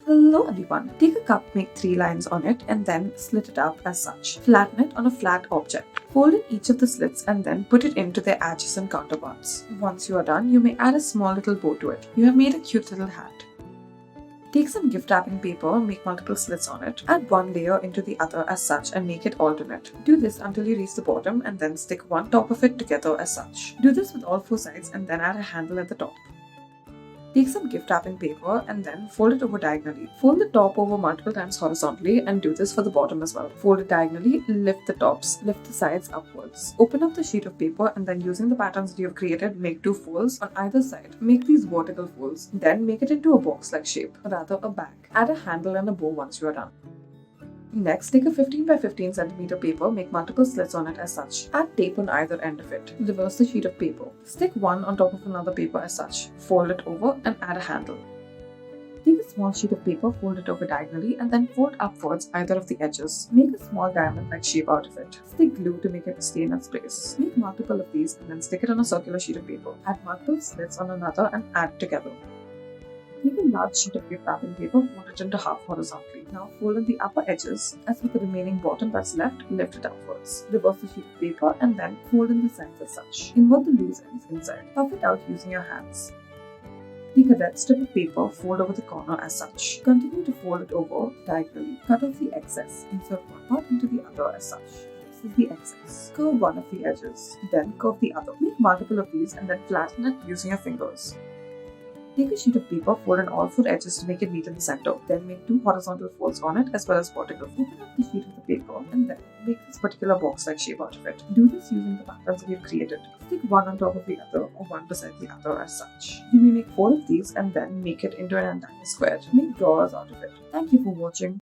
Hello everyone. Take a cup, make 3 lines on it, and then slit it up as such. Flatten it on a flat object. Fold in each of the slits and then put it into their adjacent counterparts. Once you are done, you may add a small little bow to it. You have made a cute little hat. Take some gift wrapping paper, make multiple slits on it, add one layer into the other as such and make it alternate. Do this until you reach the bottom and then stick one top of it together as such. Do this with all 4 sides and then add a handle at the top. Take some gift wrapping paper and then fold it over diagonally. Fold the top over multiple times horizontally and do this for the bottom as well. Fold it diagonally, lift the tops, lift the sides upwards. Open up the sheet of paper and then using the patterns that you have created, make 2 folds on either side. Make these vertical folds. Then make it into a box-like shape, or rather a bag. Add a handle and a bow once you are done. Next, take a 15 by 15 cm paper, make multiple slits on it as such. Add tape on either end of it. Reverse the sheet of paper. Stick one on top of another paper as such. Fold it over and add a handle. Take a small sheet of paper, fold it over diagonally and then fold upwards either of the edges. Make a small diamond-like shape out of it. Stick glue to make it stay in its place. Make multiple of these and then stick it on a circular sheet of paper. Add multiple slits on another and add together. Take a large sheet of gift wrapping paper, fold it into half horizontally. Now fold in the upper edges. As with the remaining bottom that's left, lift it upwards. Reverse the sheet of paper and then fold in the sides as such. Invert the loose ends inside. Puff it out using your hands. Take a red strip of paper, fold over the corner as such. Continue to fold it over diagonally. Cut off the excess. Insert one part into the other as such. This is the excess. Curve one of the edges. Then curve the other. Make multiple of these and then flatten it using your fingers. Take a sheet of paper, fold in all 4 edges to make it meet in the center. Then make 2 horizontal folds on it as well as vertical. Open up the sheet of the paper and then make this particular box-like shape out of it. Do this using the patterns that you've created. Stick one on top of the other or one beside the other as such. You may make 4 of these and then make it into an entire square. Make drawers out of it. Thank you for watching.